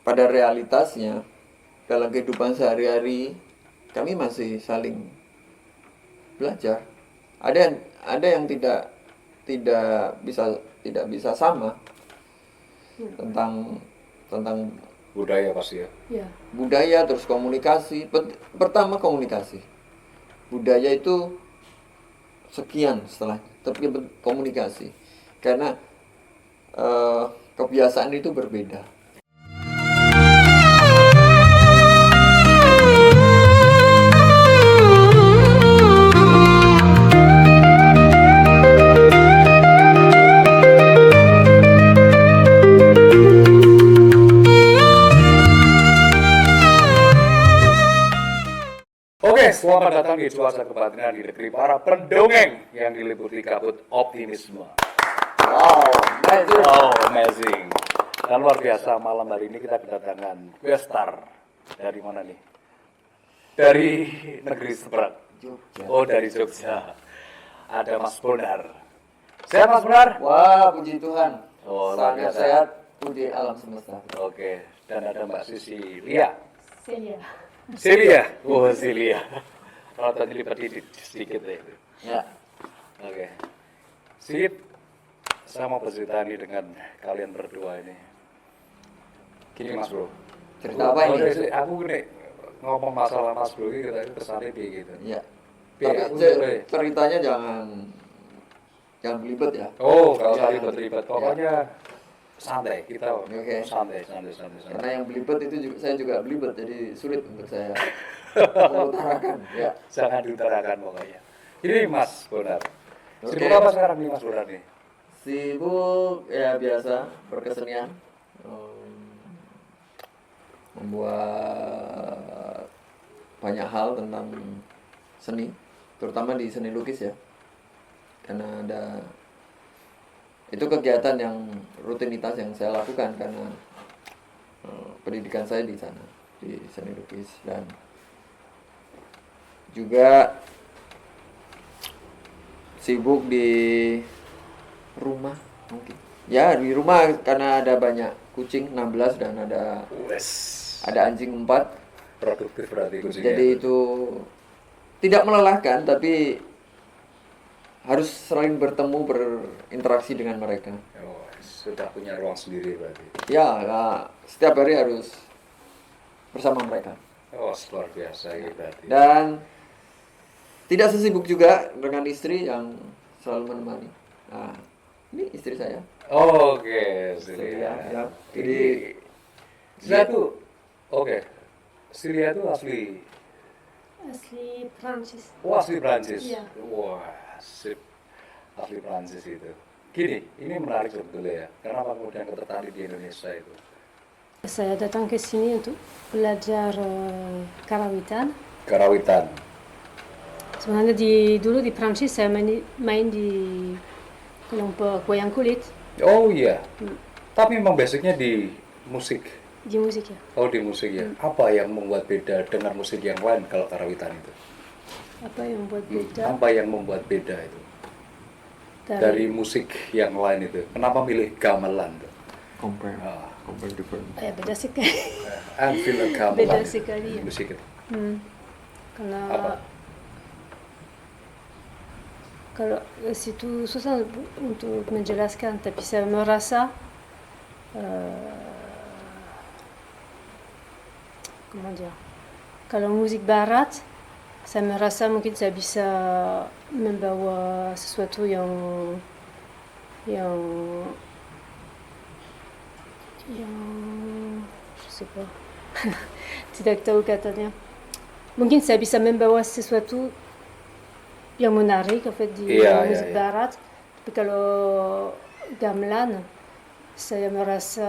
pada realitasnya dalam kehidupan sehari-hari kami masih saling belajar. Ada yang tidak bisa sama tentang budaya pasti ya. Ya. budaya, terus komunikasi. Pertama komunikasi, budaya itu sekian setelah, tapi komunikasi karena kebiasaan itu berbeda. Selamat datang di Cuaca Kebatinan di negeri para pendongeng yang diliputi kabut optimisme. Wow, amazing. Dan luar biasa, malam hari ini kita kedatangan guestar. Dari mana nih? Dari negeri seberang. Jogja. Oh, dari Jogja. Ada Mas Bonar. Sehat Mas Bonar? Wah, puji Tuhan. Oh, sangat biasa. sehat, puji alam semesta. Oke, dan ada Mbak Sisilia. Celia. Celia? Oh, Celia. Kalau tadi lipat sedikit ya. Ya. Oke. Sip. Saya mau bercerita nih dengan kalian berdua ini. Gini Mas Bro. Cerita apa ini? Aku gini ngomong masalah Mas Bro ini kita kesannya gitu. Ya. Tapi Tapi ceritanya jangan belibet ya. Oh, kalau Ya. tadi ribet pokoknya santai kita. Oke. Santai. Karena yang belibet itu juga, saya juga belibet, jadi sulit untuk saya mengutarakan. Ya. Jangan diutarakan pokoknya. Ini Mas Bonar. Oke. Sibuk apa sekarang nih Mas Bonar nih? Sibuk ya biasa berkesenian, membuat banyak hal tentang seni, terutama di seni lukis ya. Karena itu kegiatan yang rutinitas yang saya lakukan karena pendidikan saya di sana, di seni lukis, dan juga sibuk di rumah mungkin. Ya, di rumah karena ada banyak kucing 16 dan ada anjing 4. Produktif berarti kucingnya. Jadi itu tidak melelahkan, tapi harus sering bertemu, berinteraksi dengan mereka. Oh, sudah punya ruang sendiri berarti. Ya, setiap hari harus bersama mereka. Oh, luar biasa ini berarti. Dan tidak sesibuk juga dengan istri yang selalu menemani. Nah, ini istri saya. Oke, Celia, Celia. ya. Jadi Celia tuh, oke. Celia tuh asli, Asli Prancis. asli Prancis. Iya. Wah, sip. Asli Prancis itu. Gini, ini menarik sebetulnya ya. Kenapa kemudian tertarik di Indonesia itu? Saya datang ke sini untuk belajar karawitan. Karawitan. Sebenarnya dulu di Prancis saya main di kelompok wayang kulit, Oh iya. Tapi memang basicnya di musik. di musik ya. Oh, di musik ya. Apa yang membuat beda dengan musik yang lain kalau karawitan itu? Apa yang buat beda Apa yang membuat beda itu? Dari musik yang lain itu. Kenapa milih gamelan tuh? Compare different. beda sekali. Film gamelan. Beda itu, sekali ya. musik itu. Karena Apa? kalau situ susah untuk menjelaskan, tapi saya merasa comment dire, kalau musik barat saya merasa mungkin saya bisa membawa sesuatu yang je sais pas tidak tahu katanya, mungkin saya bisa membawa sesuatu yang menarik di musik barat. Tapi kalau gamelan saya merasa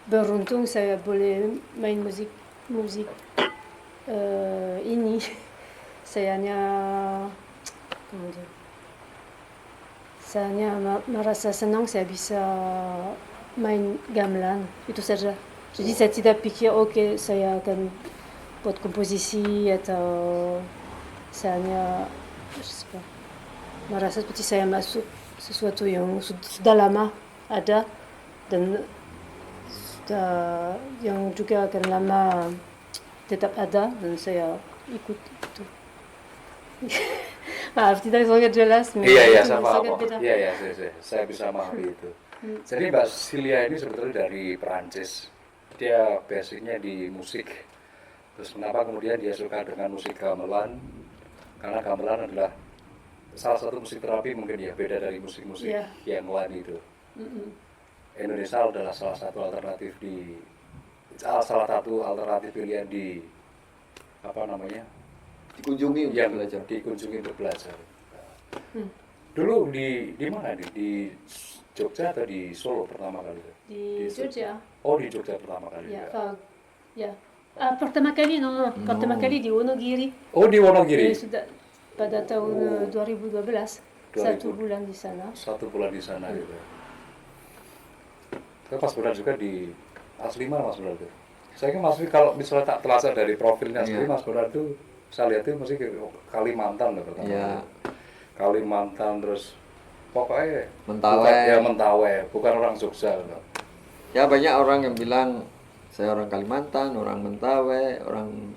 beruntung saya boleh main musik ini. Saya hanya merasa senang saya bisa main gamelan, itu saja. Jadi saya tidak pikir oke, saya akan buat komposisi atau saya hanya merasa seperti saya masuk sesuatu yang sudah lama ada dan yang juga akan lama tetap ada dan saya ikut itu. Maaf, tidak sangat jelas. Iya, itu saya paham. sangat beda. Iya, saya bisa memahami itu. Jadi Mbak Silia ini sebetulnya dari Perancis. Dia basicnya di musik. Terus kenapa kemudian dia suka dengan musik gamelan? Karena gamelan adalah salah satu musik terapi mungkin ya, beda dari musik-musik Iya. yang lain itu. Indonesia adalah salah satu alternatif pilihan di apa namanya? Dikunjungi untuk Yang belajar. dikunjungi untuk belajar. Dulu di mana nih? Di Jogja atau di Solo pertama kali? Di Jogja. Oh, di Jogja pertama kali. Ya, Ya. ya. Pertama kali pertama kali di Wonogiri. Oh, di Wonogiri. Sudah pada tahun 2012. 1 bulan di sana. 1 bulan di sana gitu. Tapi pas bulan juga di Asli mana Mas Bulan itu? Saya kira Mas kalau misalnya tak terasa dari profilnya sendiri, Mas Bulan itu saya lihat itu mesti ke Kalimantan loh pertama. Iya. Kalimantan terus pokoknya Mentawai. Ya Mentawai, bukan orang Jogja loh. Ya banyak orang yang bilang saya orang Kalimantan, orang Mentawai, orang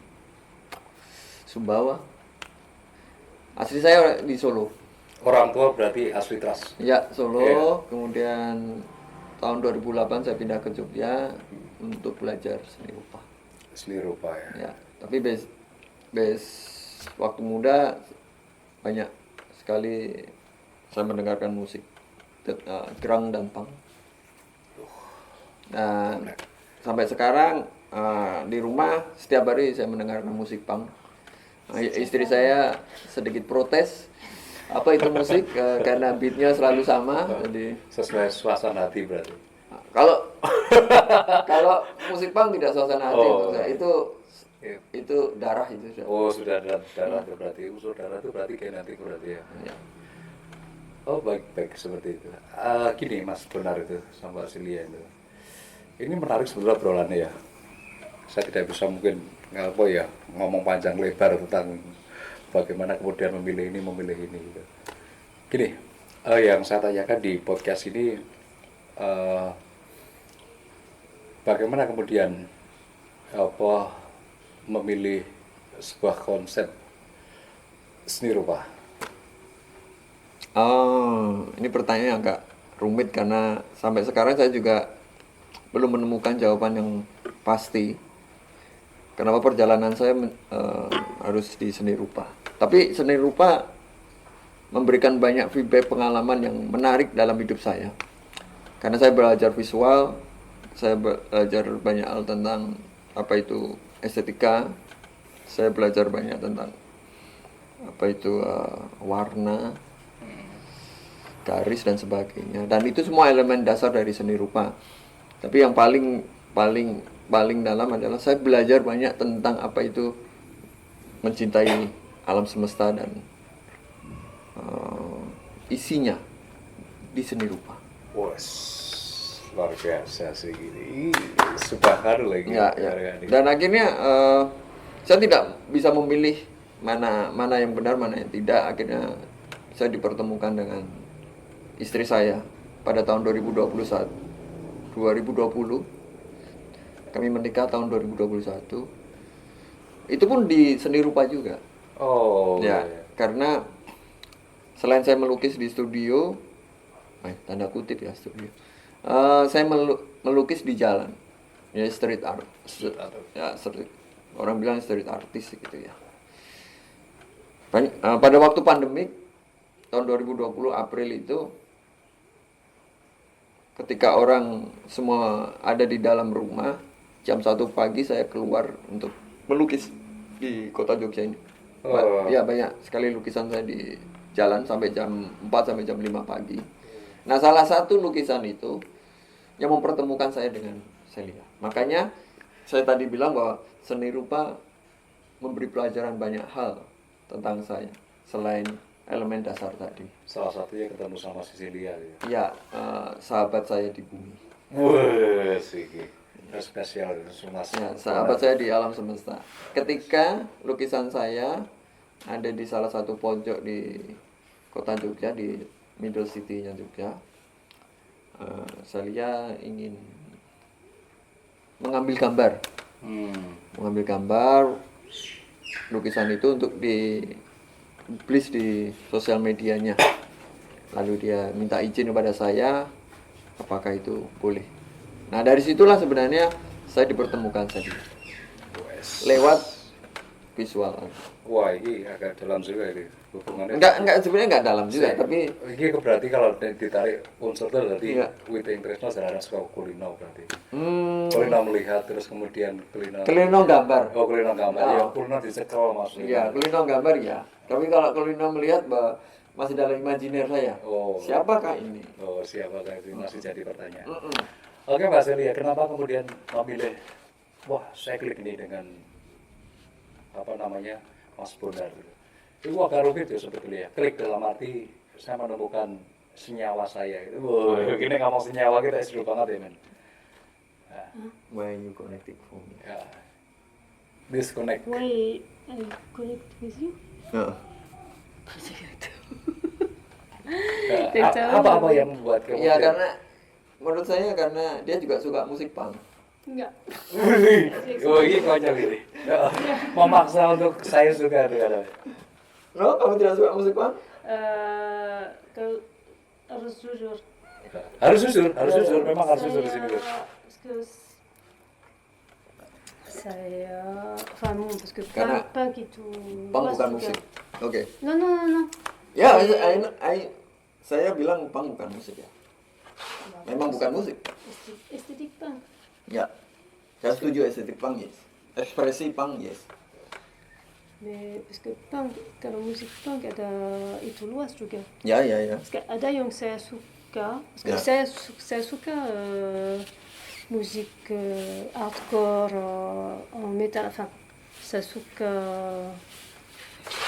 Sumbawa. Asli saya di Solo. Orang tua berarti asli Tras. Ya, Solo. Iya. Kemudian tahun 2008 saya pindah ke Jogja untuk belajar seni rupa. Seni rupa ya. Ya, tapi waktu muda banyak sekali saya mendengarkan musik grunge dan punk. Dan sampai sekarang di rumah setiap hari saya mendengarkan musik punk. Istri saya sedikit protes apa itu musik karena beatnya selalu sama, jadi Sesuai suasana hati berarti. kalau kalau musik punk tidak suasana hati, Oh. maksudnya itu darah itu sudah. Oh, sudah ada darah itu berarti. Unsur darah itu berarti genetik berarti ya. Ya. Oh, baik seperti itu. Gini Mas Bonar itu sama Silia itu. Ini menarik sebetulnya obrolannya ya. Saya tidak bisa mungkin ngomong panjang lebar tentang bagaimana kemudian memilih ini gitu. Gini, yang saya tanyakan di podcast ini bagaimana kemudian memilih sebuah konsep seni rupa. Ini pertanyaan yang agak rumit karena sampai sekarang saya juga belum menemukan jawaban yang pasti. Kenapa perjalanan saya harus di seni rupa? Tapi seni rupa memberikan banyak feedback pengalaman yang menarik dalam hidup saya. Karena saya belajar visual, saya belajar banyak hal tentang apa itu estetika, saya belajar banyak tentang apa itu warna, garis dan sebagainya. Dan itu semua elemen dasar dari seni rupa. Tapi yang paling dalam adalah saya belajar banyak tentang apa itu mencintai alam semesta dan isinya di seni rupa. Wes, luar biasa sih gini. Subhanallah lagi. Ya. Dan akhirnya saya tidak bisa memilih mana yang benar, mana yang tidak. Akhirnya saya dipertemukan dengan istri saya pada tahun 2020. Kami menikah tahun 2021. Itu pun di seni rupa juga. Oh. Ya, karena selain saya melukis di studio, tanda kutip ya studio, saya melukis di jalan, ya street art, ya street. Orang bilang street artist gitu ya. Pada waktu pandemik tahun 2020 April itu, ketika orang semua ada di dalam rumah, jam 1 pagi saya keluar untuk melukis di kota Jogja ini. Ya banyak sekali lukisan saya di jalan sampai jam 4 sampai jam 5 pagi. Nah, salah satu lukisan itu yang mempertemukan saya dengan Celia. Makanya saya tadi bilang bahwa seni rupa memberi pelajaran banyak hal tentang saya selain elemen dasar tadi. Salah satunya ketemu sama Cecilia ya. Ya, sahabat saya di bumi. Wah, sih. Spesial semua. Ya, sahabat saya di alam semesta. Ketika lukisan saya ada di salah satu pojok di kota Jogja, di middle city-nya Jogja, Celia ingin mengambil gambar. Mengambil gambar lukisan itu untuk dipublish di sosial medianya. Lalu dia minta izin kepada saya, apakah itu boleh. Nah dari situlah sebenarnya saya dipertemukan tadi lewat visual. Wah, ini agak dalam juga ini hubungannya. Enggak sebenarnya enggak dalam juga, tapi ini berarti kalau ditarik unsur itu berarti Iya. Witing Tresno jarang suka kulino berarti. Kulino melihat terus kemudian kulino gambar. Oh, kulino gambar. Ya, kulino dicekel maksudnya. Iya, kulino gambar ya. Tapi kalau kulino melihat masih dalam imajiner saya. Oh. Siapakah ini? Oh, siapakah itu masih jadi pertanyaan. Oke, Mbak Celia, kenapa kemudian memilih wah, saya klik ini dengan apa namanya? Mas Bonar gitu. Itu agak rumit ya sebetulnya. Klik dalam arti saya menemukan senyawa saya gitu. Wah, gini ngomong senyawa kita seru banget ya, men. Nah, Why you connecting for me? ya. Disconnect. Why I connect with you? Heeh. Apa yang membuat kamu? Iya, karena menurut saya karena dia juga suka musik punk. Enggak. Oh, ini konyol ini. Memaksa untuk saya suka dengan. No, kamu tidak suka musik punk? Kalau harus jujur. Harus jujur, memang harus jujur di sini. Saya parce que Karena punk itu Punk pas bukan juga. musik. Oke. Non. Ya, saya bilang punk bukan musik ya. Memang bukan musik. Estetik punk. Ya. Saya setuju estetik punk, yes. Ekspresi punk, yes. Mais parce que punk, kalau musik punk ada itu luas juga. Ya. Parce que ada yang saya suka, parce que Ya. saya suka musik hardcore, metal, enfin saya suka.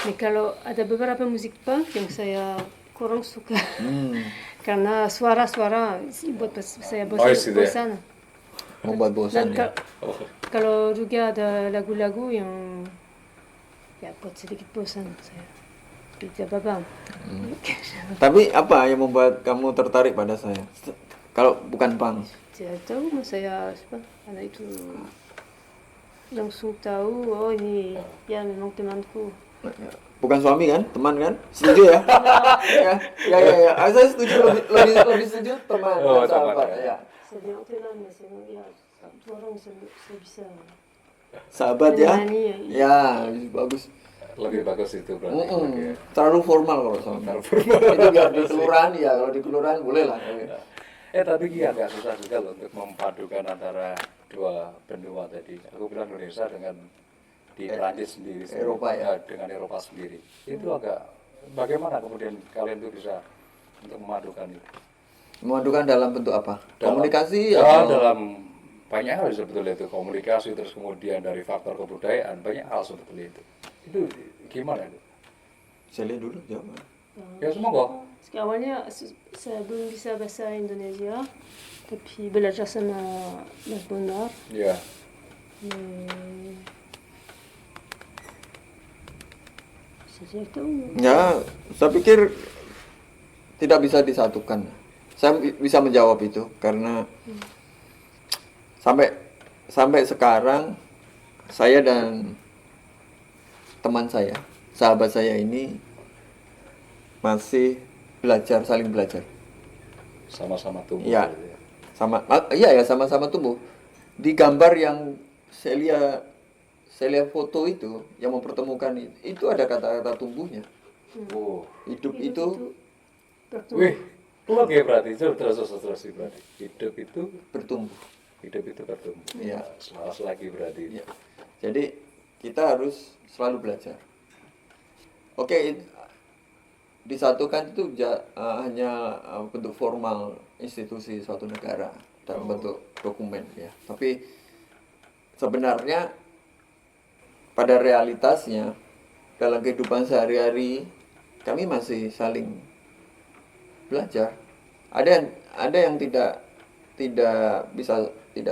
Mais kalau ada beberapa musik punk yang saya kurang suka, karena suara-suara buat saya Noise gitu ya? bosan. Membuat bosan Dan ya. kalau juga ada lagu-lagu yang ya buat sedikit bosan saya. Tidak apa-apa. Tapi apa yang membuat kamu tertarik pada saya? Kalau bukan punk. Tidak tahu, mas saya karena itu langsung tahu, oh ini ya memang temanku. Bukan suami kan? Teman kan? Setuju ya? ya. Saya setuju lebih setuju teman Oh, sahabat teman. ya. Saya bilang teman, mas ya dua orang saya bisa Sahabat ya? menemani. Ya, bagus. Lebih bagus itu berarti. Oke. Terlalu formal kalau sama. Terlalu formal. Itu biar di kelurahan ya, kalau di kelurahan boleh lah. Tapi ini agak susah juga loh untuk memadukan antara dua benua tadi. Aku bilang Indonesia dengan di Perancis sendiri, Eropa ya. dengan Eropa sendiri. Itu agak bagaimana kemudian kalian itu bisa untuk memadukan itu? Memadukan dalam bentuk apa? Komunikasi Ya, atau dalam banyak hal sebetulnya itu komunikasi, terus kemudian dari faktor kebudayaan banyak hal sebetulnya itu. Itu gimana itu? saya lihat dulu jawaban. Ya semoga. Parce que awalnya saya belum bisa bahasa Indonesia, tapi belajar sama Mas Bonar. Ya. Mais saya tidak tahu. Ya, saya pikir tidak bisa disatukan. Saya bisa menjawab itu karena sampai sekarang saya dan teman saya, sahabat saya ini masih saling belajar. Sama-sama tumbuh. Iya. gitu ya. Sama-sama tumbuh. Di gambar yang saya lihat foto itu yang mempertemukan itu ada kata-kata tumbuhnya. Oh. Hidup itu bertumbuh. Wih, oke berarti itu terus berarti hidup itu bertumbuh. bertumbuh. Iya. Selaras lagi berarti. Ya. Jadi kita harus selalu belajar. Oke, disatukan itu hanya bentuk formal institusi suatu negara dalam bentuk dokumen ya. Tapi sebenarnya pada realitasnya dalam kehidupan sehari-hari kami masih saling belajar. Ada yang tidak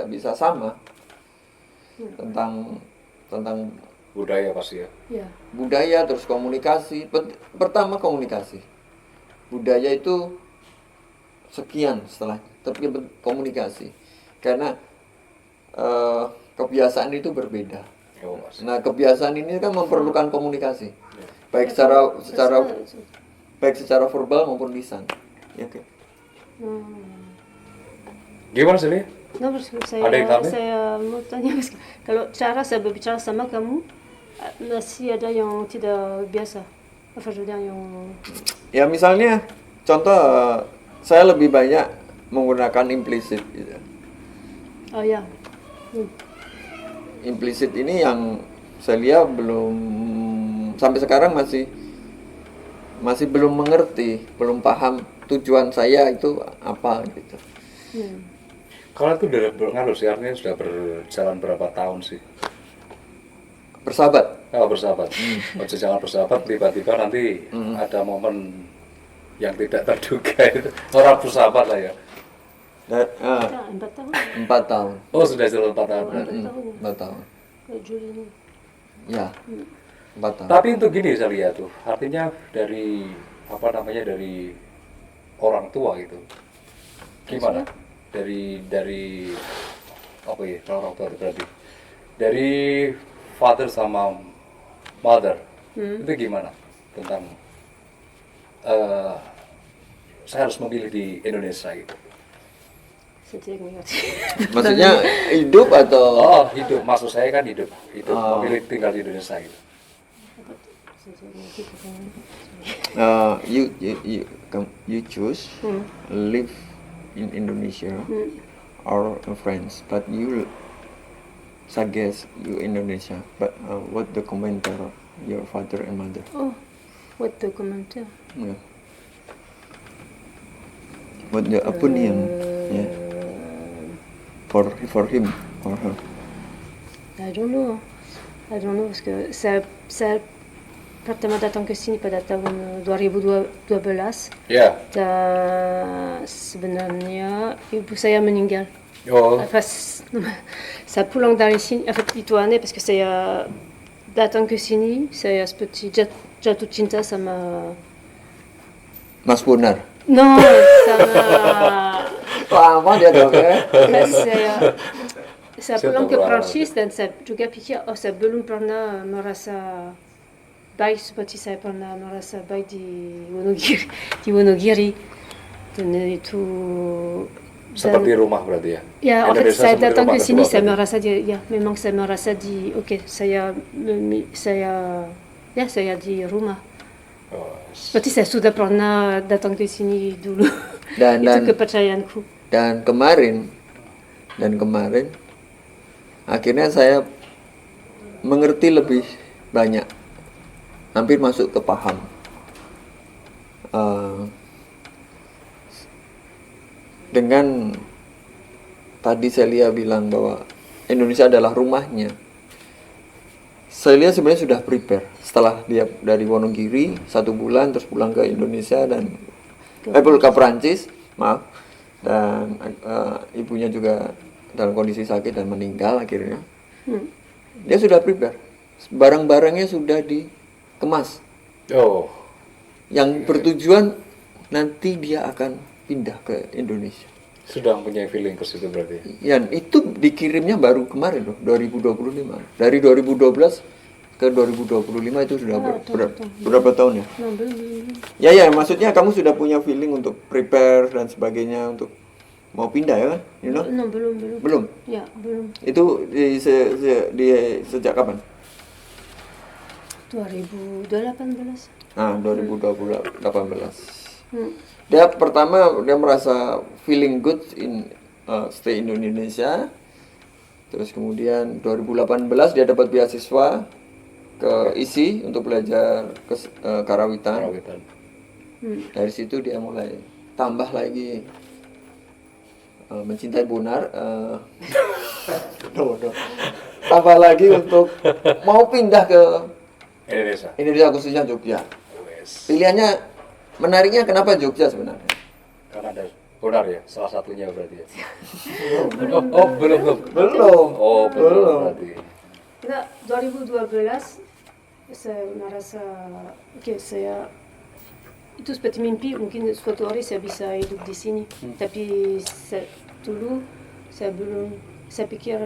bisa sama tentang Budaya pasti ya. Ya. budaya, terus komunikasi. Pertama komunikasi, budaya itu sekian setelah, tapi komunikasi karena kebiasaan itu berbeda. Oh, Mas. Nah, kebiasaan ini kan memerlukan komunikasi, baik secara verbal maupun lisan. Ya, oke. Gimana sih, Lia? Non, parce que Ada yang tambahin? saya mau tanya, parce que kalau cara saya berbicara sama kamu, masih ada yang tidak biasa. Enfin, je veux dire yang... Ya misalnya, contoh saya lebih banyak menggunakan implisit. Gitu. Oh ya. Implisit ini yang saya lihat belum sampai sekarang masih belum mengerti, belum paham tujuan saya itu apa gitu. Kalau itu udah berpengaruh sih, artinya sudah berjalan berapa tahun sih? Bersahabat. Kalau bersahabat, jangan bersahabat tiba-tiba nanti ada momen yang tidak terduga itu. Orang bersahabat lah ya. Dan, 4 tahun. 4 tahun. Oh sudah jalan 4 tahun berarti. 4 tahun. Juli ini. Ya. 4 tahun. Tapi untuk gini saya lihat tuh, artinya dari apa namanya dari orang tua gitu. Gimana? Dari apa ya? Kalau orang tua itu berarti dari father sama mother itu gimana tentang saya harus memilih di Indonesia gitu. C'était négatif. Maksudnya hidup atau Oh hidup, maksud saya kan hidup memilih tinggal di Indonesia gitu. you choose live in Indonesia or in France, but you suggest you Indonesia. But what the commenter your father and mother? Oh, what the commentaire? Yeah. What the opinion? Yeah. For him or her. I don't know, parce que saya pertama datang ke sini pada tahun 2012. Ya. Dan sebenarnya ibu saya meninggal. Oh. Pas saya pulang dari sini, itu aneh, parce que saya datang ke sini, saya seperti jatuh cinta sama... Mas Bonar. No, sama... Lama dia dong ya. Saya pulang ke Prancis dan saya juga pikir, saya belum pernah merasa baik seperti saya pernah merasa baik di Wonogiri. Dan itu... Seperti rumah berarti ya? Ya, en fait, saya datang ke sini, saya kedua merasa memang saya merasa saya di rumah. Oh. Seperti saya sudah pernah datang ke sini dulu. Itu kepercayaanku. Dan kemarin akhirnya saya mengerti lebih banyak, hampir masuk ke paham. Dengan tadi Celia bilang bahwa Indonesia adalah rumahnya, Celia sebenarnya sudah prepare setelah dia dari Wonogiri 1 bulan terus pulang ke Indonesia dan ke Prancis, maaf, dan ibunya juga dalam kondisi sakit dan meninggal akhirnya. Dia sudah prepare, barang-barangnya sudah dikemas. Oh. Yang bertujuan nanti dia akan pindah ke Indonesia. Sudah punya feeling ke situ berarti. Ya, itu dikirimnya baru kemarin loh, 2025. Dari 2012 ke 2025 itu sudah berapa tahun ya? Ya, maksudnya kamu sudah punya feeling untuk prepare dan sebagainya untuk mau pindah ya kan? You know? No, belum. Belum? Ya, belum. Itu sejak kapan? 2018. 2018. Dia pertama dia merasa feeling good in stay in Indonesia. Terus kemudian 2018 dia dapat beasiswa ke ISI untuk belajar karawitan. Dari situ dia mulai tambah lagi mencintai Bonar. Tambah lagi untuk mau pindah ke Indonesia khususnya Jogja. Pilihannya menariknya kenapa Jogja sebenarnya? Karena ada Bonar ya, salah satunya berarti ya. Belum. Belum berarti. Enggak, 2012 saya merasa saya itu seperti mimpi, mungkin suatu hari saya bisa hidup di sini. Tapi dulu saya belum saya pikir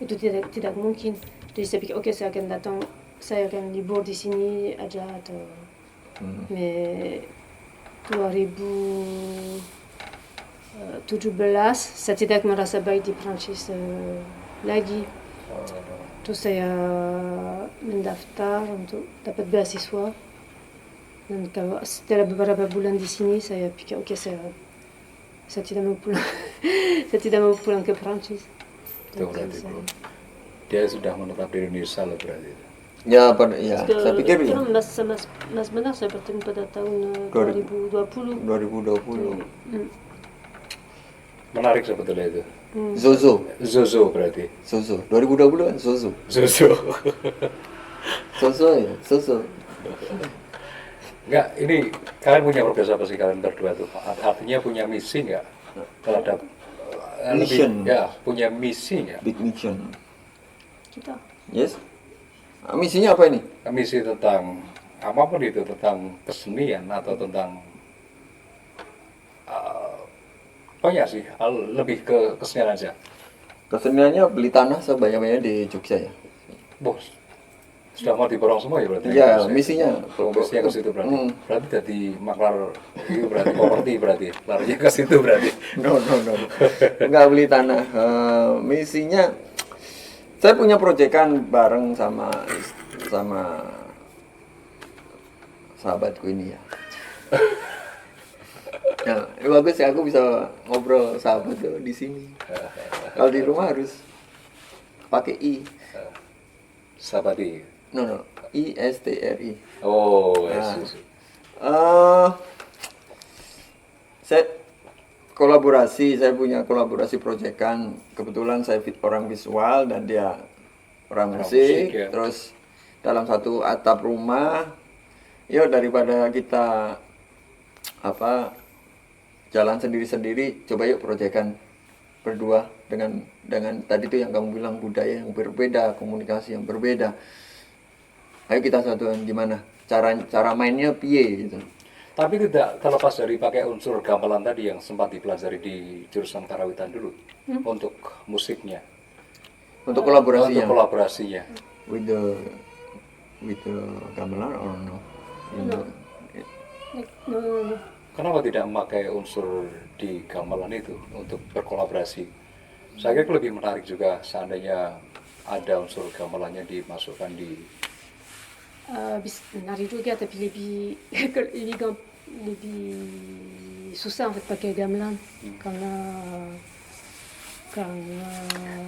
itu tidak mungkin. Jadi saya pikir oke, saya akan datang, saya akan libur di sini aja atau mais 2017 saya tidak merasa baik di Prancis lagi. Terus saya mendaftar untuk dapat beasiswa. Dan kalau setelah beberapa bulan di sini saya pikir oke, saya tidak mau pulang. Saya tidak mau pulang ke Prancis. Itu berarti belum. Dia sudah menetap di Indonesia loh berarti. Ya, saya pikir ya. Mas benar saya bertemu pada tahun 2020. 2020. Menarik sebetulnya itu. Zozo. Zozo berarti. Zozo. 2020 kan Zozo. Zozo. Zozo ya, Zozo. Enggak, ini kalian punya progres apa sih kalian berdua tuh? Artinya punya misi nggak terhadap Mission. ya, punya misi nggak? Big mission. Kita. Yes. Misinya apa ini? Misi tentang apapun itu, tentang kesenian atau tentang banyak sih, lebih ke kesenian aja. Keseniannya beli tanah sebanyak-banyaknya di Jogja ya. Bos, sudah mau diborong semua ya berarti? Iya, misinya. Misinya ke situ berarti. Berarti jadi maklar itu berarti properti berarti. Larinya ke situ berarti. No. Nggak beli tanah. Misinya, saya punya proyekan bareng sama sahabatku ini ya. Nah, bagus ya aku bisa ngobrol sahabat tuh di sini. Kalau di rumah harus pakai I. Sabati. No. ISTRI. Oh, Nah, yes. saya punya kolaborasi proyekan. Kebetulan saya orang visual dan dia orang musik. musik, ya. Terus dalam satu atap rumah, yuk daripada kita jalan sendiri-sendiri, coba yuk proyekan berdua dengan tadi itu yang kamu bilang, budaya yang berbeda, komunikasi yang berbeda. Ayo kita satuan gimana? Cara mainnya piye gitu. Tapi tidak terlepas dari pakai unsur gamelan tadi yang sempat dipelajari di jurusan karawitan dulu untuk musiknya, Untuk kolaborasinya. untuk kolaborasinya. With the gamelan or no? No. Kenapa tidak memakai unsur di gamelan itu untuk berkolaborasi? Saya kira lebih menarik juga seandainya ada unsur gamelannya dimasukkan di. Menarik juga, tapi lebih susah en fait pakai gamelan karena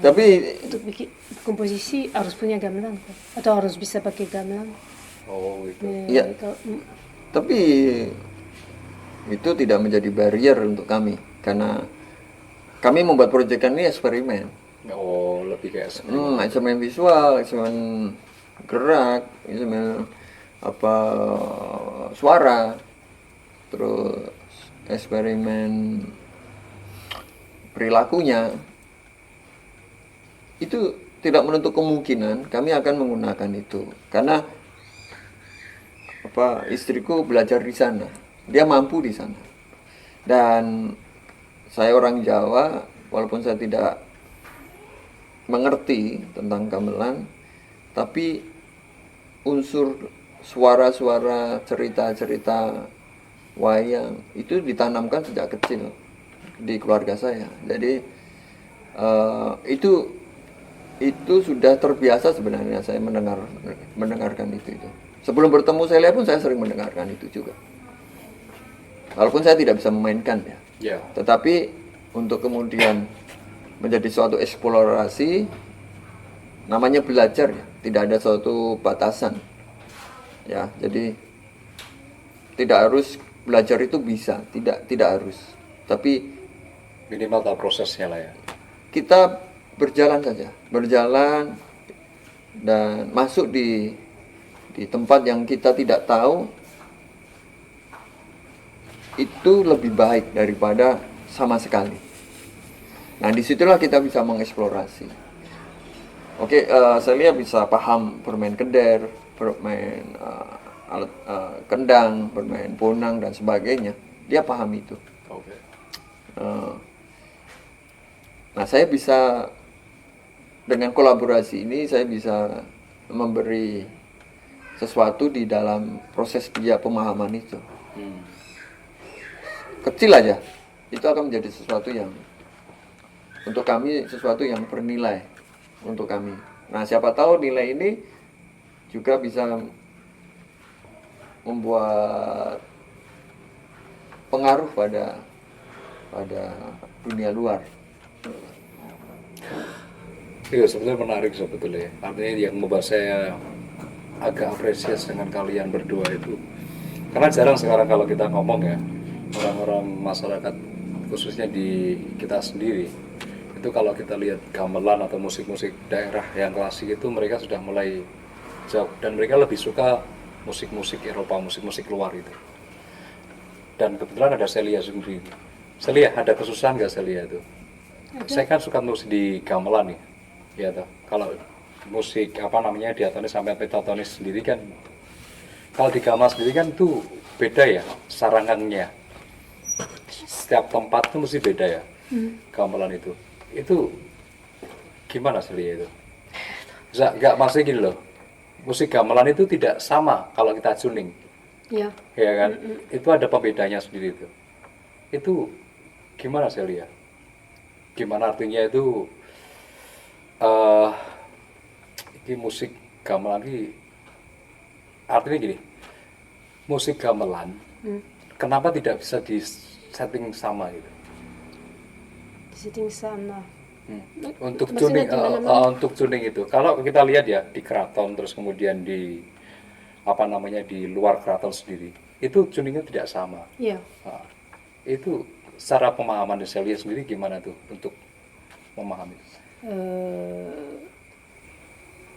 Tapi untuk bikin komposisi harus punya gamelan kan? Atau harus bisa pakai gamelan. Oh itu. Iya. Tapi itu tidak menjadi barrier untuk kami karena kami membuat proyekan ini eksperimen. Oh lebih kayak Eksperimen visual, eksperimen gerak, eksperimen suara, terus eksperimen perilakunya. Itu tidak menutup kemungkinan kami akan menggunakan itu karena istriku belajar di sana, dia mampu di sana, dan saya orang Jawa, walaupun saya tidak mengerti tentang gamelan, tapi unsur suara-suara, cerita-cerita wayang itu ditanamkan sejak kecil di keluarga saya. Jadi itu sudah terbiasa sebenarnya saya mendengarkan itu. Sebelum bertemu saya pun saya sering mendengarkan itu juga. Walaupun saya tidak bisa memainkan ya. Ya. Tetapi untuk kemudian menjadi suatu eksplorasi, namanya belajar ya, tidak ada suatu batasan. Ya, jadi tidak harus belajar itu bisa, tidak harus. Tapi Minimal tahu prosesnya lah ya. kita berjalan saja, berjalan dan masuk di tempat yang kita tidak tahu, itu lebih baik daripada sama sekali. Nah, disitulah kita bisa mengeksplorasi. Oke, saya bisa paham bermain keder, bermain alat kendang, bermain bonang dan sebagainya. Dia paham itu. Oke. Nah, saya bisa dengan kolaborasi ini saya bisa memberi sesuatu di dalam proses dia pemahaman itu. Kecil aja, itu akan menjadi sesuatu yang untuk kami sesuatu yang bernilai untuk kami. Nah, siapa tahu nilai ini juga bisa membuat pengaruh pada dunia luar. Iya, sebetulnya menarik sebetulnya. Artinya yang membuat saya agak apresiasi dengan kalian berdua itu, karena jarang sekarang kalau kita ngomong ya, orang-orang masyarakat khususnya di kita sendiri itu kalau kita lihat gamelan atau musik-musik daerah yang klasik itu mereka sudah mulai jauh, dan mereka lebih suka musik-musik Eropa, musik-musik luar itu. Dan kebetulan ada Celia sendiri. Celia, ada kesusahan nggak Celia itu? Saya kan suka musik di gamelan nih, ya toh. Kalau musik apa namanya diatonis sampai pentatonis sendiri kan, kalau di gamelan sendiri kan tuh beda ya sarangannya. Setiap tempat tuh mesti beda ya, gamelan itu. Itu gimana Celia itu? Nggak maksudnya gini loh, musik gamelan itu tidak sama kalau kita tuning. Ya. Ya kan, itu ada pembedanya sendiri itu. Itu gimana Celia? Gimana artinya itu? Ini musik gamelan ini artinya gini, musik gamelan kenapa tidak bisa di setting sama gitu? Di setting sama. Untuk Maksudnya tuning, gimana, untuk tuning itu, kalau kita lihat ya di keraton terus kemudian di apa namanya di luar keraton sendiri, itu tuningnya tidak sama. Ya. Nah, itu secara pemahaman Celia sendiri gimana tuh untuk memahami?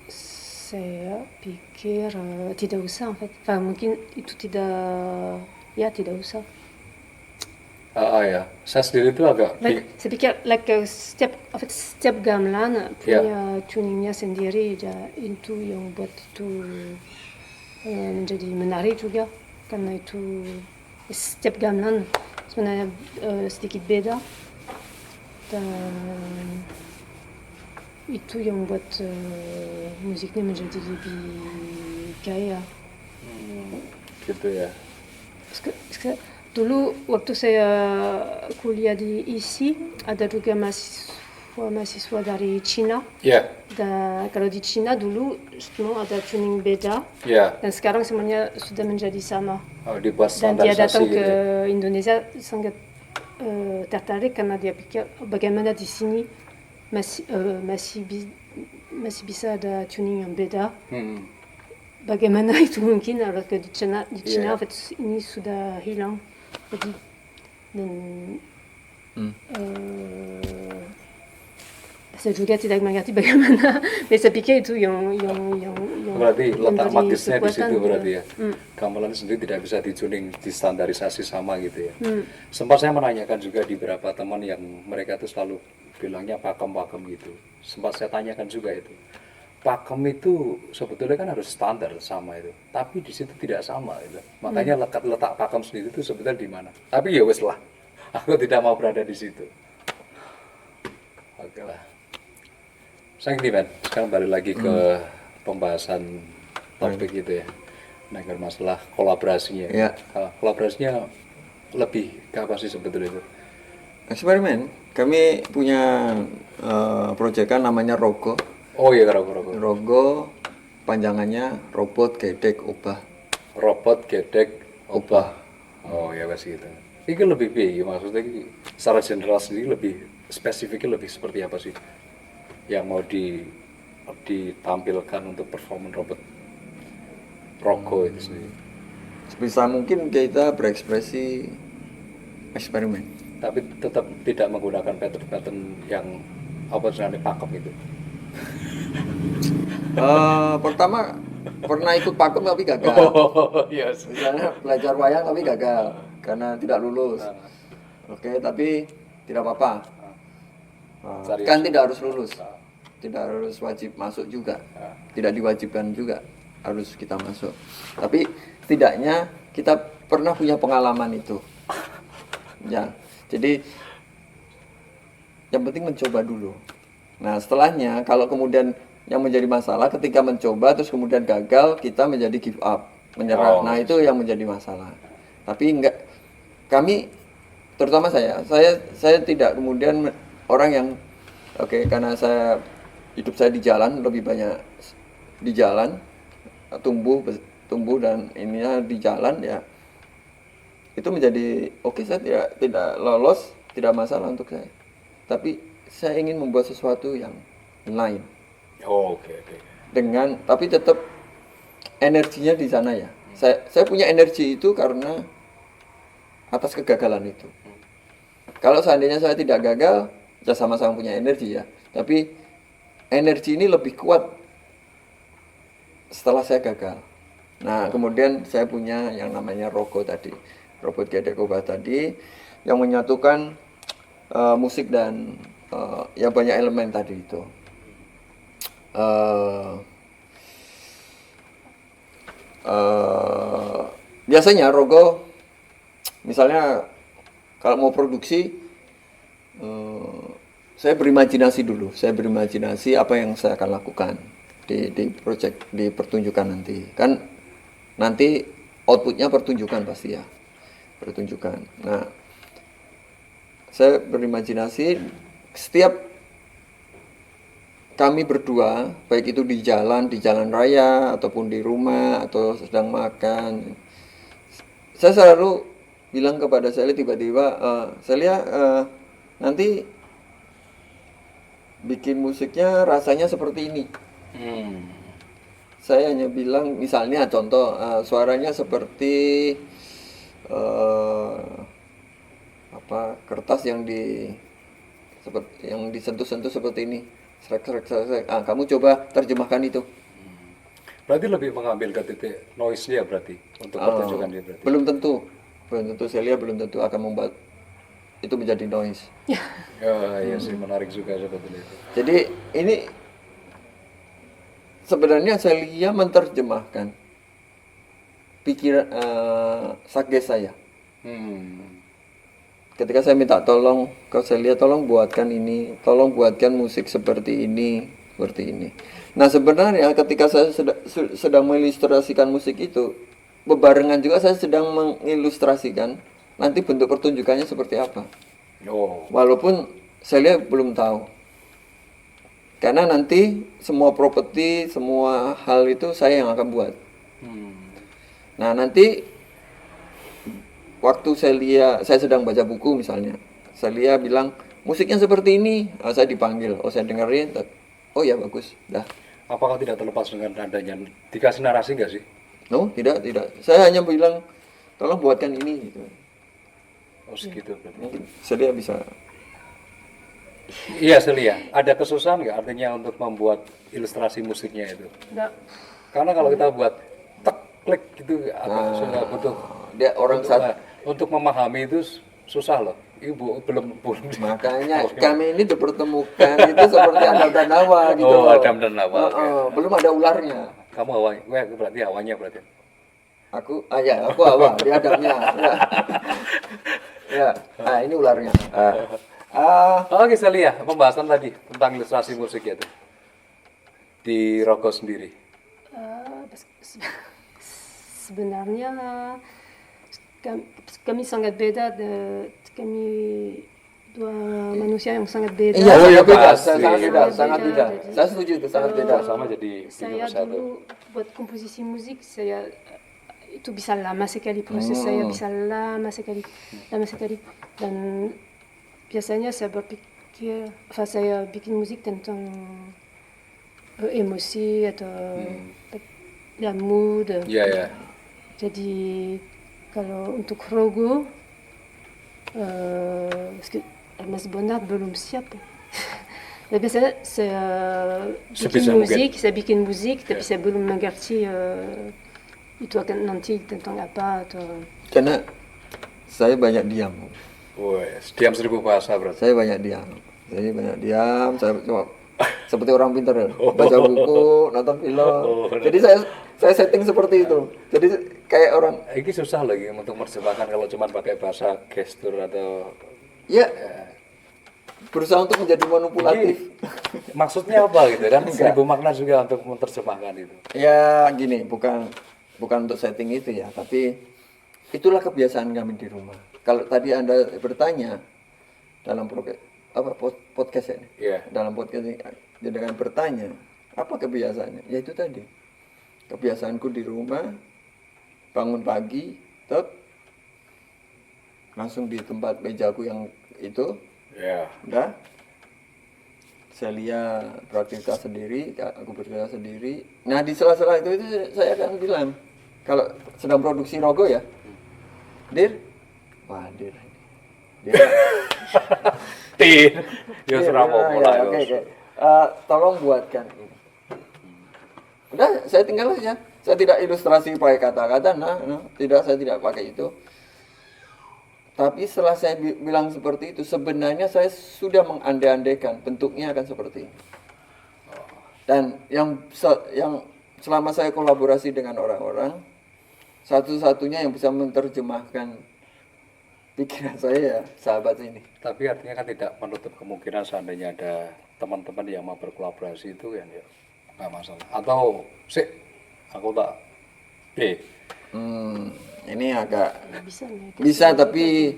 Saya pikir tidak usah, en fait. Enfin, mungkin itu tidak usah. Ya, saya sendiri itu agak Saya pikir setiap gamelan punya tuningnya sendiri, dan itu yang buat itu menjadi menarik juga, karena itu setiap gamelan sebenarnya sedikit beda, dan itu yang buat musiknya menjadi lebih kaya. gitu ya. Dulu waktu saya kuliah di ISI, ada juga mahasiswa dari Cina. Ya, Dan kalau di Cina dulu semua ada tuning beda, ya. dan sekarang semuanya sudah menjadi sama. Dibuat Dan dia standarisasi datang gitu ke ya. Indonesia sangat tertarik karena dia pikir bagaimana di sini masih bisa ada tuning yang beda. Bagaimana itu mungkin, kalau di Cina Yeah. en fait, ini sudah hilang. Jadi, dan saya juga tidak mengerti bagaimana. Saya pikir itu yang Berarti letak memberi magisnya di kekuatan situ ke- berarti ya. Gamelan sendiri tidak bisa dituning, distandarisasi sama gitu ya. Sempat saya menanyakan juga di beberapa teman yang mereka tuh selalu bilangnya pakem-pakem gitu. Sempat saya tanyakan juga itu. Pakem itu sebetulnya kan harus standar sama itu, tapi di situ tidak sama itu. Makanya letak pakem sendiri itu sebetulnya di mana. Tapi ya wes lah, aku tidak mau berada di situ. Oke lah. Saya gini Ben, sekarang balik lagi ke pembahasan topik gitu ya. Nah, ke masalah kolaborasinya. Ya. Kolaborasinya lebih ke apa sih sebetulnya itu? Eksperimen. Kami punya proyekan namanya Rogo. Oh iya, Rogo. Rogo panjangannya robot gedek obah. Robot gedek obah. Oh ya wes gitu. Ini lebih maksudnya ini secara general sendiri lebih spesifiknya lebih seperti apa sih yang mau ditampilkan untuk performance robot Rogo itu sendiri. Sebisa mungkin kita berekspresi eksperimen. Tapi tetap tidak menggunakan pattern yang apa sebenarnya pakem itu. Pertama pernah ikut pakem tapi gagal. Oh yes. Misalnya belajar wayang tapi gagal karena tidak lulus. Oke, tapi tidak apa-apa. Serius. Kan tidak harus lulus. Tidak harus wajib masuk juga. Tidak diwajibkan juga harus kita masuk. Tapi setidaknya kita pernah punya pengalaman itu. Ya. Jadi yang penting mencoba dulu. Nah setelahnya kalau kemudian yang menjadi masalah ketika mencoba terus kemudian gagal, kita menjadi give up, menyerah. Nah itu yang menjadi masalah. Tapi enggak, kami terutama saya tidak kemudian orang yang oke, karena hidup saya di jalan, lebih banyak di jalan, tumbuh dan ininya di jalan ya, itu menjadi oke, saya tidak lolos, tidak masalah untuk saya, tapi saya ingin membuat sesuatu yang lain Oke. tapi tetap energinya di sana ya. Saya punya energi itu karena atas kegagalan itu. Kalau seandainya saya tidak gagal, ya sama-sama punya energi ya. Tapi energi ini lebih kuat setelah saya gagal. Nah, kemudian saya punya yang namanya Rogo tadi, Robot Gedek Koba tadi, yang menyatukan musik dan ya banyak elemen tadi itu. Biasanya Rogo, misalnya kalau mau produksi, saya berimajinasi dulu. Saya berimajinasi apa yang saya akan lakukan di project, di pertunjukan nanti. Kan nanti outputnya pertunjukan pasti ya, pertunjukan. Nah, saya berimajinasi setiap kami berdua, baik itu di jalan raya ataupun di rumah atau sedang makan, saya selalu bilang kepada Celia tiba-tiba, Celia nanti bikin musiknya rasanya seperti ini. Saya hanya bilang, misalnya contoh, suaranya seperti kertas yang disentuh-sentuh seperti ini. Srek. Kamu coba terjemahkan itu. Berarti lebih mengambil ke titik noise-nya berarti untuk pertunjukan dia berarti. Belum tentu Celia belum tentu akan membuat itu menjadi noise. Iya sih, menarik juga sebetulnya itu. Jadi ini sebenarnya Celia menerjemahkan pikiran suggest saya. Ketika saya minta tolong ke Celia, tolong buatkan ini, tolong buatkan musik seperti ini. Nah sebenarnya ketika saya sedang mengilustrasikan musik itu, bebarengan juga saya sedang mengilustrasikan nanti bentuk pertunjukannya seperti apa. Walaupun Celia belum tahu, karena nanti semua properti, semua hal itu saya yang akan buat. Nah nanti waktu saya sedang baca buku misalnya, Celia bilang musiknya seperti ini, saya dipanggil, saya dengerin, oh ya bagus, dah. Apakah tidak terlepas dengan adanya dikasih narasi nggak sih? No, tidak. Saya hanya bilang tolong buatkan ini gitu. Oh segitu berarti. Mungkin Celia bisa. Iya Celia, ada kesusahan nggak artinya untuk membuat ilustrasi musiknya itu? Enggak. Karena kalau kita buat tek klik gitu agak susah, butuh Dia orang untuk memahami itu susah loh. Ibu belum makanya kami ini dipertemukan itu seperti Adam dan Hawa gitu. Oh, Adam dan Hawa. Belum ada ularnya. Kamu Hawa, berarti Hawanya berarti. Aku Hawa, dia Adamnya. Ya. Nah, ini ularnya. Oke, Celia, pembahasan tadi tentang ilustrasi musik itu di Rogo sendiri. Sebenarnya kami sangat beda, kami dua manusia yang sangat beda. Iya, beda. Pasti. Sangat beda. Saya setuju itu sangat beda. Sama jadi Saya satu. dulu buat komposisi musik, saya itu bisa lama sekali proses saya, bisa lama sekali. Dan biasanya saya berpikir, saya bikin musik tentang emosi atau ya mood. Iya. Jadi kalau untuk Rogo, Mas Bonar belum siap. Ya, biasanya saya bikin musik, tapi saya belum mengerti itu akan nanti tentang apa atau. Karena saya banyak diam. Diam 1000 bahasa berarti. Saya banyak diam. Saya cuma seperti orang pintar ya. Baca buku, nonton film. Jadi saya setting seperti itu. Jadi kayak orang. Ini susah lagi untuk menerjemahkan kalau cuma pakai bahasa gestur atau. Ya. berusaha untuk menjadi manipulatif. Maksudnya apa gitu kan? Seribu makna juga untuk menerjemahkan itu. Ya gini, bukan untuk setting itu ya, tapi itulah kebiasaan kami di rumah. Kalau tadi Anda bertanya dalam podcast ya, Iya. dalam podcast ini, dengan bertanya apa kebiasaannya, ya itu tadi kebiasaanku di rumah, bangun pagi, langsung di tempat mejaku yang itu, Ya. udah Celia beraktivitas sendiri, aku beraktivitas sendiri. Nah di sela-sela itu saya akan bilang, kalau sedang produksi rogo ya, Dir, wah Dir, Ya sudah mau mulai. oke. Tolong buatkan ini. Udah, saya tinggal aja. Saya tidak ilustrasi pakai kata-kata, saya tidak pakai itu. Tapi setelah saya bilang seperti itu, sebenarnya saya sudah mengandai-andaikan bentuknya akan seperti ini. Dan yang selama saya kolaborasi dengan orang-orang, satu-satunya yang bisa menerjemahkan pikiran saya ya sahabat ini. Tapi artinya kan tidak menutup kemungkinan seandainya ada teman-teman yang mau berkolaborasi itu kan ya nggak masalah. Atau sih aku tak Ini agak Bisa nih. bisa, tapi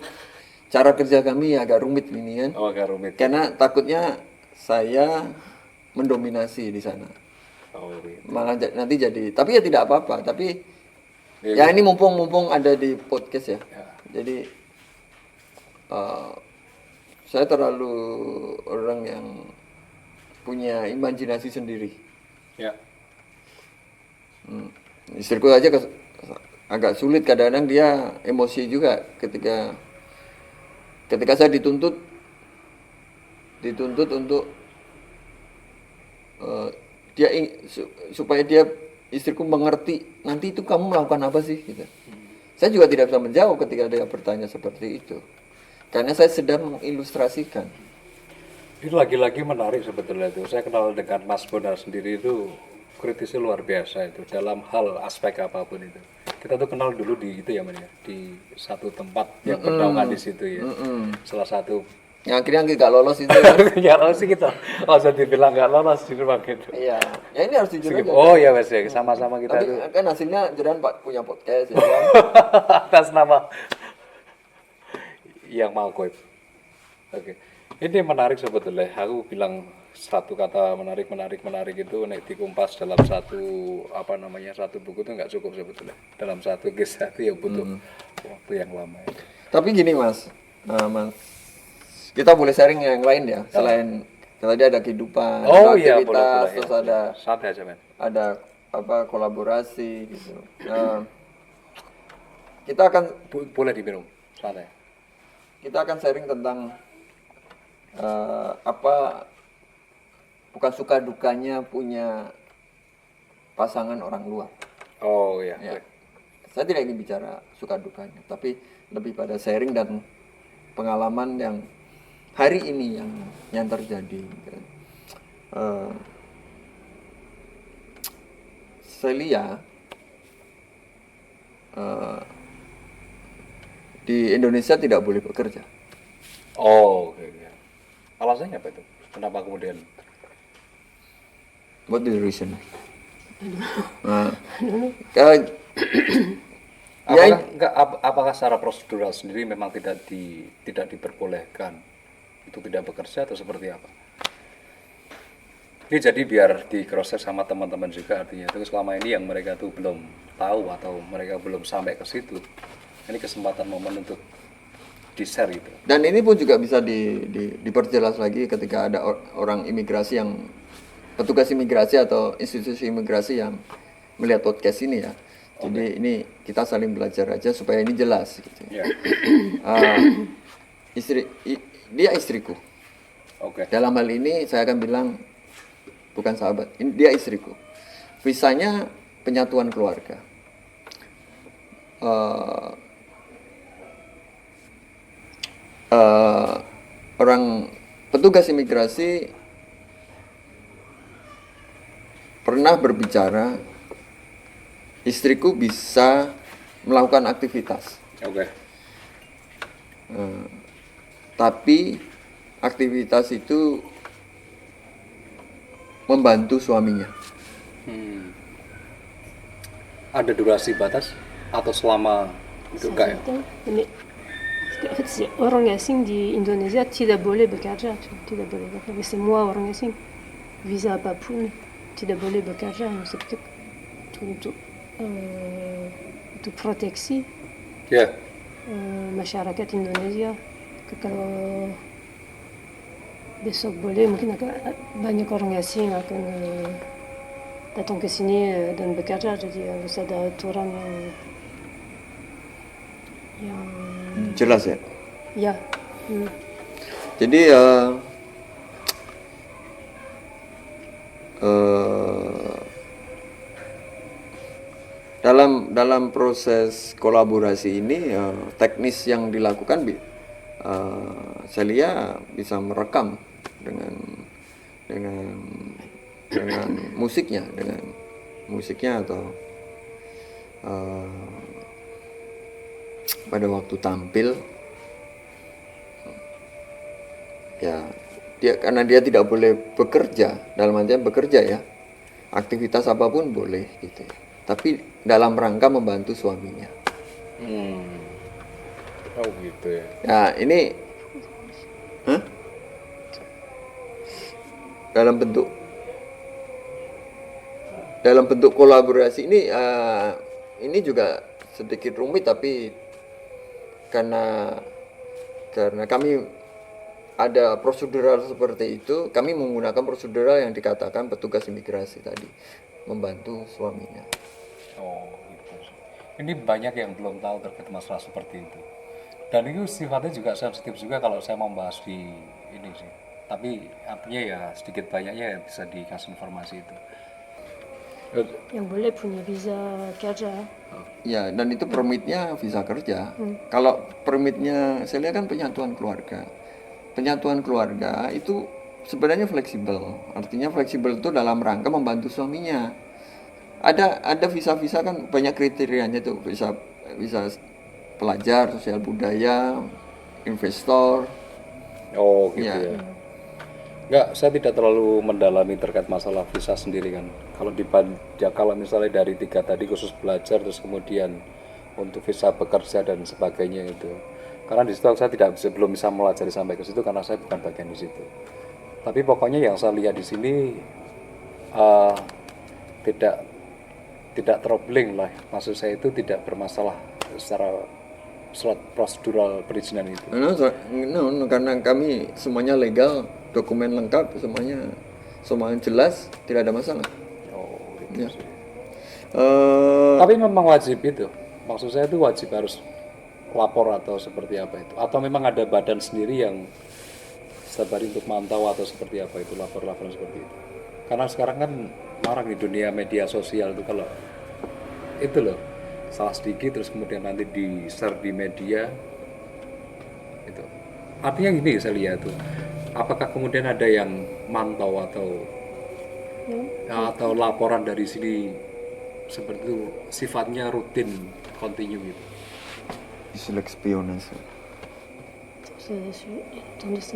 cara kerja kami agak rumit ini kan. oh agak rumit. Karena takutnya saya mendominasi di sana. Oh, gitu. Malah nanti jadi, tapi ya tidak apa-apa. Tapi ya ini mumpung ada di podcast ya. Jadi saya terlalu orang yang punya imajinasi sendiri. Ya. Istriku aja agak sulit, kadang-kadang dia emosi juga ketika saya dituntut untuk supaya istriku mengerti nanti itu kamu melakukan apa sih gitu. Saya juga tidak bisa menjawab ketika dia bertanya seperti itu, karena saya sedang mengilustrasikan. Itu lagi-lagi menarik sebetulnya itu. Saya kenal dengan Mas Bonar sendiri itu kritisnya luar biasa itu dalam hal aspek apapun itu. Kita tuh kenal dulu di itu ya Mas ya, di satu tempat yang bernaungan di situ ya. Salah satu Yang akhirnya nggak lolos itu. ya lolos sih kita. Oh, usah dibilang nggak lolos di rumah gitu. Iya, ya ini harus jujur aja. Oh ya Mas ya, sama-sama kita Tapi tuh kan hasilnya Jeran punya podcast ya kan? atas nama yang mau gue. Oke. Ini menarik sebetulnya. Aku bilang satu kata menarik itu nek dikumpas dalam satu satu buku itu nggak cukup sebetulnya. Dalam satu kisah itu ya butuh waktu yang lama. Tapi gini Mas, kita boleh sharing yang lain ya, selain tadi ada kehidupan, Oh ada iya, aktivitas, boleh. terus ada Santai aja, men. kolaborasi gitu. Kita akan Boleh diminum, santai. kita akan sharing tentang bukan suka dukanya punya pasangan orang luar. Oh iya. Ya. Saya tidak ingin bicara suka dukanya, tapi lebih pada sharing dan pengalaman yang hari ini yang terjadi. Celia di Indonesia tidak boleh bekerja. Oh, oke. Alasannya apa itu? Kenapa kemudian? What the reason? Ya, Apakah secara prosedural sendiri memang tidak diperbolehkan itu tidak bekerja atau seperti apa? Ini jadi biar di cross check sama teman-teman juga, artinya itu selama ini yang mereka tuh belum tahu atau mereka belum sampai ke situ. Ini kesempatan momen untuk di-share gitu. dan ini pun juga bisa diperjelas lagi ketika ada orang imigrasi petugas imigrasi atau institusi imigrasi yang melihat podcast ini ya. Jadi ini kita saling belajar aja supaya ini jelas gitu. Ya. Dia istriku. Oke. Dalam hal ini saya akan bilang bukan sahabat. Dia istriku. Visanya penyatuan keluarga. Orang petugas imigrasi pernah berbicara istriku bisa melakukan aktivitas. Oke. Tapi aktivitas itu membantu suaminya. Ada durasi batas atau selama itu enggak ya? Mais en fait, c'est orang asing di Indonesia tidak boleh bekerja, tidak boleh bekerja. Mais c'est moi orang asing, visa apapun tidak boleh bekerja. C'est que untuk proteksi Ya. masyarakat Indonesia. Kalau besok boleh, mungkin banyak orang asing akan datang ke sini dan bekerja, jadi harus ada aturan yang Jelas ya. ya. Jadi dalam proses kolaborasi ini teknis yang dilakukan Celia bisa merekam dengan musiknya atau pada waktu tampil ya karena dia tidak boleh bekerja, dalam artian bekerja ya, aktivitas apapun boleh gitu ya, tapi dalam rangka membantu suaminya. Oh gitu ya. Ya ini dalam bentuk kolaborasi ini juga sedikit rumit, tapi karena kami ada prosedural seperti itu, kami menggunakan prosedural yang dikatakan petugas imigrasi tadi, membantu suaminya. Oh gitu. Ini banyak yang belum tahu terkait masalah seperti itu. Dan itu sifatnya juga sensitif juga kalau saya mau bahas di ini sih. Tapi artinya ya sedikit banyaknya bisa dikasih informasi itu. Yang boleh punya visa kerja. Ya, dan itu permitnya visa kerja. Kalau permitnya, saya lihat kan penyatuan keluarga. Penyatuan keluarga itu sebenarnya fleksibel. Artinya fleksibel itu dalam rangka membantu suaminya. Ada visa-visa kan banyak kriterianya tuh. Visa pelajar, sosial budaya, investor. Oh gitu Ya. ya. Enggak, saya tidak terlalu mendalami terkait masalah visa sendiri kan. Kalau misalnya dari 3 tadi khusus belajar, terus kemudian untuk visa bekerja dan sebagainya itu. Karena di situ saya belum bisa melajari sampai ke situ karena saya bukan bagian di situ. Tapi pokoknya yang saya lihat di sini tidak troubling lah. Maksud saya itu tidak bermasalah secara surat prosedural perizinan itu. No, karena kami semuanya legal, dokumen lengkap, semuanya jelas, tidak ada masalah. Oh, gitu Ya. sih. Tapi memang wajib itu. Maksud saya itu wajib harus lapor atau seperti apa itu? Atau memang ada badan sendiri yang sabar untuk mantau atau seperti apa itu, lapor-laporan seperti itu? Karena sekarang kan marak di dunia media sosial itu kalau itu loh, salah sedikit terus kemudian nanti di-share di media itu. Artinya gini saya lihat tuh, apakah kemudian ada yang mantau atau laporan dari sini seperti itu sifatnya rutin, continue gitu? It's like espionage. Attendez.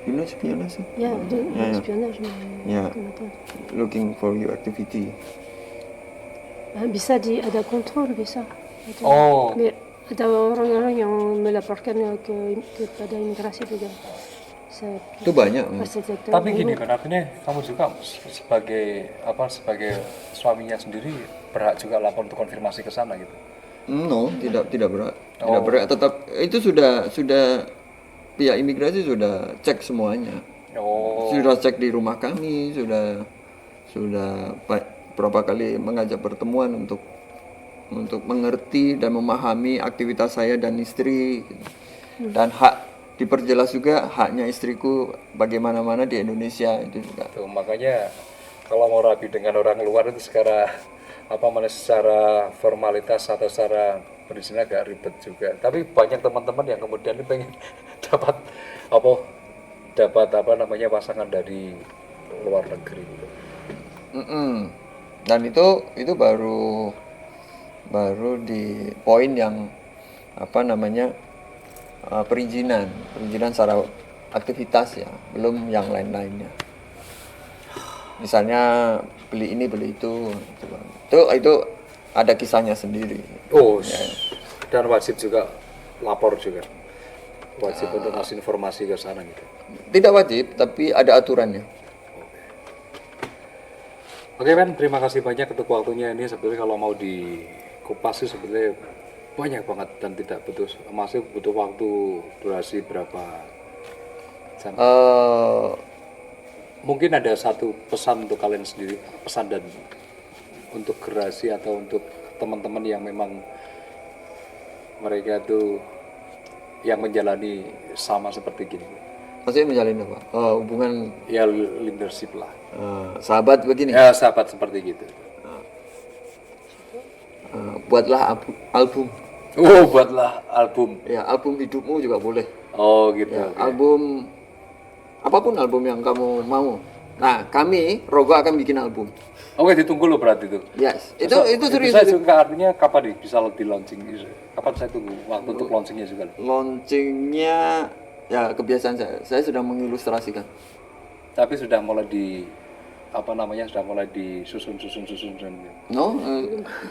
You know espionage? Ya, Ya. espionnage. Ya. Looking for your activity. Bisa ada kontrol, bisa. Oh. Mais ada orang-orang yang melaporkan kepada imigrasi juga. Itu banyak. Tapi gini kan artinya kamu juga sebagai suaminya sendiri berhak juga lapor untuk konfirmasi ke sana gitu. No, tidak berat. Tidak berat. Tetap itu sudah pihak imigrasi sudah cek semuanya. Oh. Sudah cek di rumah kami, sudah berapa kali mengajak pertemuan untuk mengerti dan memahami aktivitas saya dan istri, dan diperjelas juga haknya istriku bagaimana di Indonesia itu juga. Tuh, makanya kalau mau rapi dengan orang luar itu secara secara formalitas atau secara perizinan agak ribet juga. Tapi banyak teman-teman yang kemudian pengen dapat pasangan dari luar negeri gitu. Dan itu baru di poin yang perizinan secara aktivitas ya, belum yang lain-lainnya. Misalnya beli ini beli itu, itu ada kisahnya sendiri. Oh, dan wajib juga lapor juga. Wajib untuk ngasih informasi ke sana gitu. Tidak wajib, tapi ada aturannya. Oke men, terima kasih banyak untuk waktunya ini. Sebetulnya kalau mau dikupas sih sebetulnya banyak banget dan tidak butuh, masih butuh waktu durasi berapa jam. Mungkin ada satu pesan untuk kalian sendiri, pesan dan untuk gerasi atau untuk teman-teman yang memang mereka tuh yang menjalani sama seperti gini. Maksudnya menjalin apa? Hubungan Ya leadership lah. sahabat begini. Ya sahabat seperti gitu. Buatlah album. Oh, buatlah album. Ya, album hidupmu juga boleh. Oh gitu. Ya, Oke. album apapun album yang kamu mau. Nah, kami Rogo akan bikin album. Oke, ditunggu lo berarti itu. Yes, itu serius. Saya juga artinya kapan nih bisa di launching? Kapan saya tunggu waktu untuk launchingnya juga? Launchingnya ya kebiasaan saya sudah mengilustrasikan. Tapi sudah mulai sudah mulai disusun. No,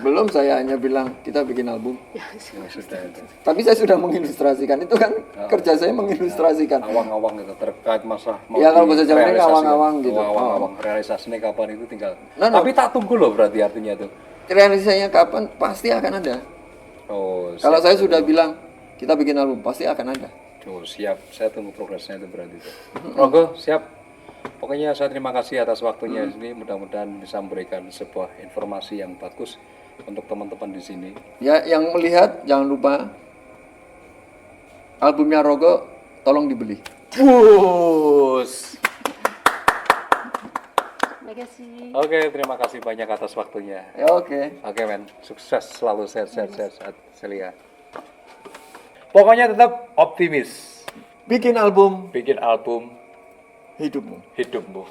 belum, saya hanya bilang kita bikin album. Ya, sudah itu. Tapi saya sudah mengilustrasikan, itu kan kerja saya mengilustrasikan. Awang-awang itu terkait masa Ya, kalau bahasa Jawanya realisasikan. awang-awang gitu. Awang-awang realisasinya kapan itu tinggal. No. Tapi tak tunggu loh berarti artinya itu. Realisasinya kapan? Pasti akan ada. Oh, Kalau saya sudah bilang kita bikin album, pasti akan ada. siap. Saya tunggu progresnya itu berarti itu. Rogo, siap. Pokoknya saya terima kasih atas waktunya di sini. Mudah-mudahan bisa memberikan sebuah informasi yang bagus untuk teman-teman di sini. Ya, yang melihat jangan lupa albumnya Rogo tolong dibeli. Bus. Terima kasih. Oke, terima kasih banyak atas waktunya. Ya, oke. Oke men, sukses selalu sehat Celia. Pokoknya tetap optimis. Bikin album Bikin album hidupmu. hidupmu.